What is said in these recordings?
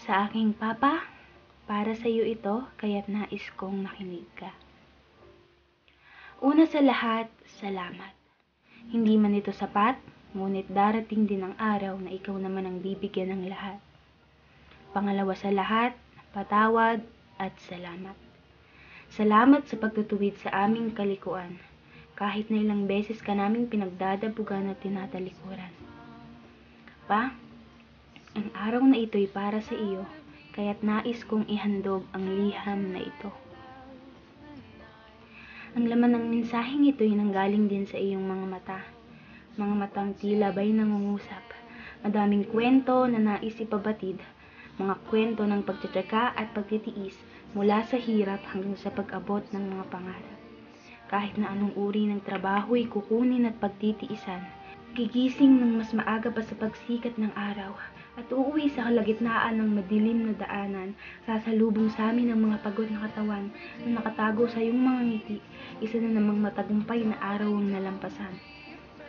Sa aking papa, para sa iyo ito, kaya't nais kong makinig ka. Una sa lahat, salamat. Hindi man ito sapat, ngunit darating din ang araw na ikaw naman ang bibigyan ng lahat. Pangalawa sa lahat, patawad at salamat. Salamat sa pagtutuwid sa aming kalikuan, kahit na ilang beses ka naming pinagdadabugan at tinatalikuran. Pa, ang araw na ito'y para sa iyo, kaya't nais kong ihandog ang liham na ito. Ang laman ng mensaheng ito'y nanggaling din sa iyong mga matang tila ba'y nangungusap, madaming kwento na nais ipabatid, mga kwento ng pagtsatsaga at pagtitiis mula sa hirap hanggang sa pag-abot ng mga pangarap. Kahit na anong uri ng trabaho'y kukunin at pagtitiisan, gigising ng mas maaga pa sa pagsikat ng araw at uuwi sa kalagitnaan ng madilim na daanan, sasalubong sa amin ang mga pagod na katawan na nakatago sa iyong mga ngiti, isa na namang matagumpay na araw ang nalampasan.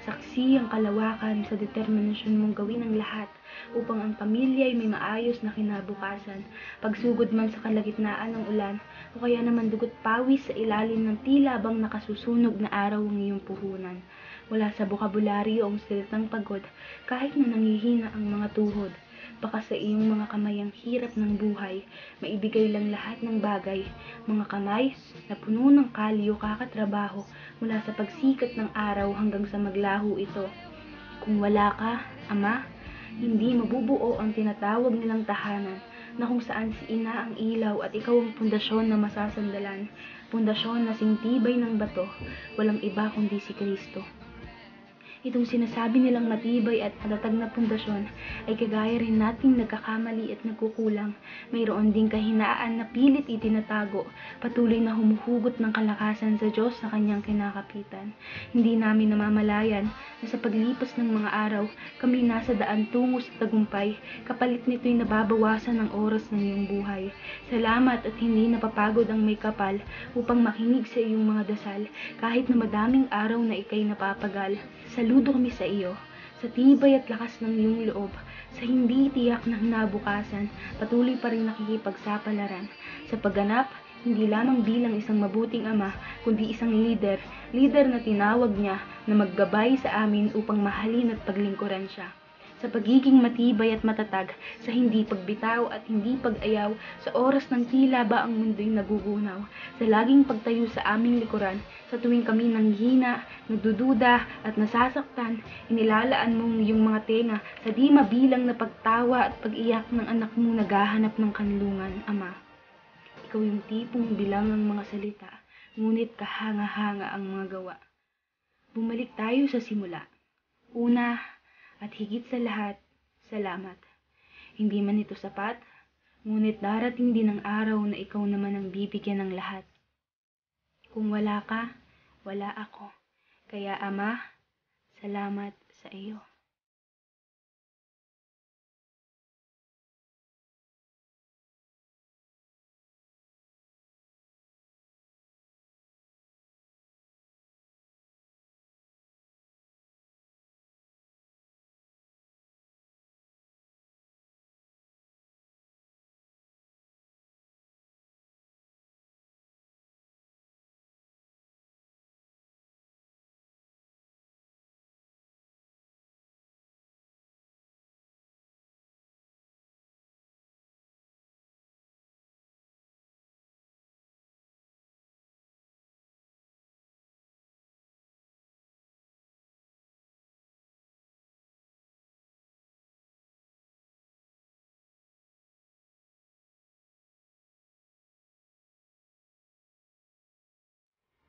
Saksi ang kalawakan sa determinasyon mong gawin ang lahat upang ang pamilya ay may maayos na kinabukasan, pagsugod man sa kalagitnaan ng ulan o kaya naman dugot pawis sa ilalim ng tila bang nakasusunog na araw ang iyong puhunan. Wala sa bokabularyo ang salitang pagod kahit na nangihina ang mga tuhod. Baka sa iyong mga kamay ang hirap ng buhay, maibigay lang lahat ng bagay, mga kamay na puno ng kalyo kakatrabaho mula sa pagsikat ng araw hanggang sa maglaho ito. Kung wala ka, Ama, hindi mabubuo ang tinatawag nilang tahanan na kung saan si Ina ang ilaw at ikaw ang pundasyon na masasandalan, pundasyon na singtibay ng bato, walang iba kundi si Kristo. Itong sinasabi nilang matibay at matatag na pundasyon ay kagaya rin nating nagkakamali at nagkukulang. Mayroon ding kahinaan na pilit itinatago, patuloy na humuhugot ng kalakasan sa Diyos sa kanyang kinakapitan. Hindi namin namamalayan na sa paglipas ng mga araw, kami nasa daan tungo sa tagumpay, kapalit nito'y nababawasan ang oras ng iyong buhay. Salamat at hindi napapagod ang may kapal upang makinig sa iyong mga dasal, kahit na madaming araw na ikay napapagal. Saludo kami sa iyo, sa tibay at lakas ng iyong loob, sa hindi tiyak na kinabukasan, patuloy pa rin nakikipagsapalaran. Sa pagganap, hindi lamang bilang isang mabuting ama, kundi isang leader na tinawag niya na maggabay sa amin upang mahalin at paglingkuran siya. Sa pagiging matibay at matatag, sa hindi pagbitaw at hindi pag-ayaw, sa oras ng tila ba ang mundo'y nagugunaw, sa laging pagtayo sa aming likuran, sa tuwing kami nanghina, nagdududa at nasasaktan, inilalaan mong iyong mga tenga sa di mabilang na pagtawa at pag-iyak ng anak mong naghahanap ng kanlungan, Ama. Ikaw yung tipong bilang ang mga salita, ngunit kahanga-hanga ang mga gawa. Bumalik tayo sa simula. Una, at higit sa lahat, salamat. Hindi man ito sapat, ngunit darating din ang araw na ikaw naman ang bibigyan ng lahat. Kung wala ka, wala ako. Kaya Ama, salamat sa iyo.